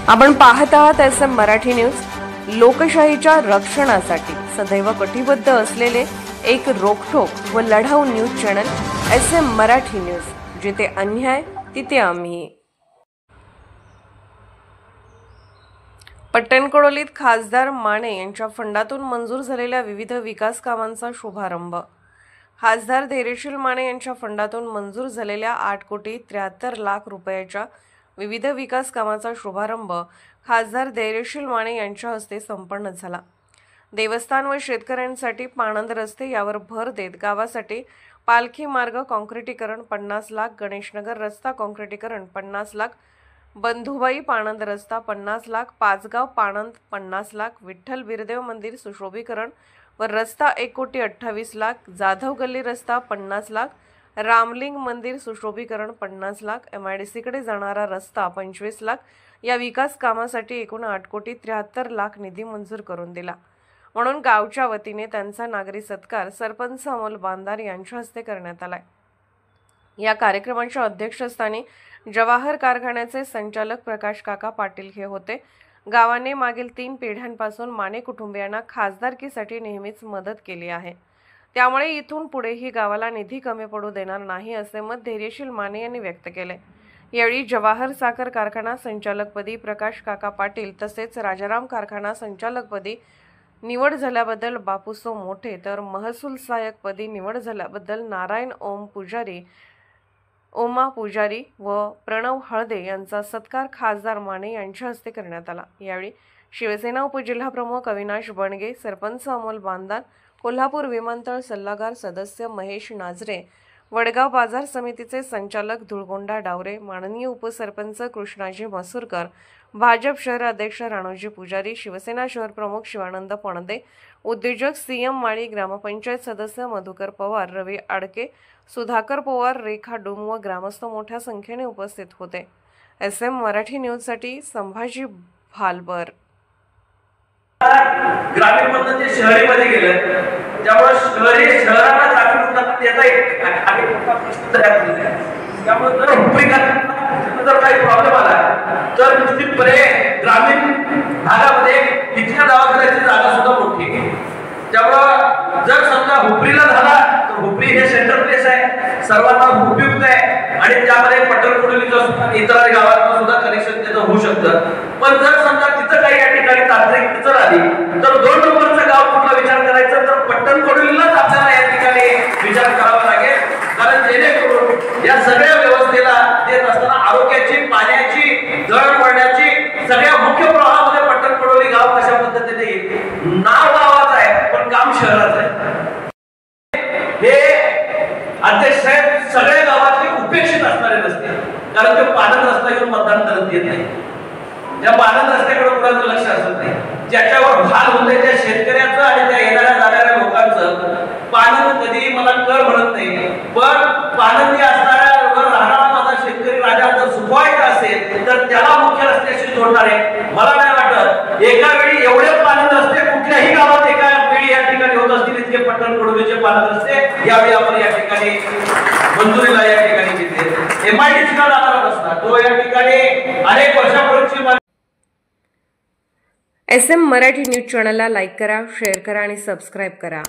आपण पाहत आहात SM मराठी न्यूज। लोकशाहीच्या रक्षणासाठी सदैव कटिबद्ध असलेले एक रोखठोक व लढाऊ news channel SM Marathi news, जिथे अन्याय तिथे आम्ही। पट्टणकडोलीत खासदार माने यांच्या फंडातून मंजूर झालेल्या विविध विकास कामांचा शुभारंभ। खासदार धैर्यशील माने यांच्या फंडातून मंजूर झालेल्या 8,73,00,000 रुपयाच्या विविध विकास कामाचा शुभारंभ खासदार धैर्यशील माने यांच्या हस्ते संपन्न झाला। देवस्थान व शेतकऱ्यांसाठी पाणंद रस्ते यावर भर देत गावासाठी पालखी मार्ग काँक्रिटीकरण 50 लाख, गणेशनगर रस्ता काँक्रिटीकरण 50 लाख, बंधुबाई पाणंद रस्ता 50 लाख, पाचगाव पाणंद 50 लाख, विठ्ठल बिरदेव मंदिर सुशोभीकरण व रस्ता 1,28,00,000, जाधव गल्ली रस्ता 50 लाख, रामलिंग मंदिर सुशोभीकरण 50 लाख, MIDC कडे जाणारा रस्ता 25 लाख या विकास कामासाठी एकूण 8,73,00,000 निधी मंजूर करून दिला। म्हणून गावच्या वतीने त्यांचा नागरी सत्कार सरपंच अमोल बांदार यांच्या हस्ते करण्यात आला। या कार्यक्रमाच्या अध्यक्षस्थानी जवाहर कारखान्याचे संचालक प्रकाश काका पाटील हे होते। गावाने मागील 3 पिढ्यांपासून माने कुटुंबियांना खासदारकीसाठी नेहमीच मदत केली आहे, त्यामुळे इथून पुढेही गावाला निधी कमी पडू देणार नाही असे मत धैर्यशील माने यांनी व्यक्त केले। यावेळी जवाहर साखर कारखाना संचालकपदी प्रकाश काका पाटील तसेच राजाराम कारखाना संचालकपदी निवड झाल्याबद्दल बापूसो मोठे, तर महसूल सहाय्यकपदी निवड झाल्याबद्दल नारायण ओमा पुजारी व प्रणव हळदे यांचा सत्कार खासदार माने यांच्या हस्ते करण्यात आला। यावेळी शिवसेना उपजिल्हाप्रमुख अविनाश बनगे, सरपंच अमोल बांदार, कोल्हापूर विमानतळ सल्लागार सदस्य महेश नाझरे, वडगाव बाजार समितीचे संचालक धुळगोंडा डावरे, माननीय उपसरपंच कृष्णाजी मसूरकर, भाजप शहर अध्यक्ष राणोजी पुजारी, शिवसेना शहर प्रमुख शिवानंद पणदे, उद्योजक CM माळी, ग्रामपंचायत सदस्य मधुकर पवार, रवी आडके, सुधाकर पवार, रेखा डुम व ग्रामस्थ मोठ्या संख्येने उपस्थित होते। SM मराठी न्यूज साठी संभाजी भालबर। ग्रामीण मधून ते शहरीमध्ये गेलं, त्यामुळे शहराला दाखवून देता येत त्यामुळे जर हुपरी करताना जर काही प्रॉब्लेम आला तर निश्चितपणे ग्रामीण भागामध्ये तिथल्या दवाखान्याची जागा सुद्धा मोठी आहे। त्यामुळे जर समजा हुपरीला झाला तर हुपरी हे सेंट्रल प्लेस आहे, सर्वांना उपयुक्त आहे आणि त्यामध्ये पट्टणकडोलीचं सुद्धा इतर गावांना सुद्धा कनेक्शन त्याचं होऊ शकतं। पण जर समजा तिथं काही या ठिकाणी तांत्रिक अडचण आली तर 2 नंबरचं गाव कुठला विचार करायचा तर पट्टणकडोलीलाच आपल्याला या ठिकाणी विचार करावा लागेल, कारण जेणेकरून या सगळ्या व्यवस्थेला देत असताना आरोग्याची, पाण्याची, दळणवळणाची सगळ्या मुख्य प्रवाहामध्ये पट्टणकडोली गाव कशा पद्धतीने येईल। नाव गावाचं आहे पण काम शहराचं आहे। हे अध्यक्ष साहेब सगळ्या गावातले उपेक्षित असणारे नसते, कारण ते पाणंद रस्ता घेऊन मतदान करत येत नाही। त्या पाणंद रस्त्याकडे कोणाचं लक्ष असत नाही, ज्याच्यावर भाग होते त्या शेतकऱ्याचं आणि त्या येणाऱ्या जाणाऱ्या लोकांचं पाणंद कधी मला कर म्हणत नाही, पण पाणंदी असणाऱ्या राहणारा माझा शेतकरी राजा जर सुखवायचा असेल तर त्याला मुख्य रस्त्याशी जोडणारे मला नाही वाटत एका वेळी एवढे पाणंद रस्ते कुठल्याही गावात एका वेळी या ठिकाणी होत असतील इतके पट्टणकडोलीचे पाणंद रस्ते यावेळी आपण या ठिकाणी मंजुरीला या ठिकाणी घेतले। MIDC ला जाणारा रस्ता तो या ठिकाणी अनेक वर्षापूर्वीची। SM मराठी न्यूज चॅनलला लाईक करा, शेअर करा आणि सबस्क्राइब करा।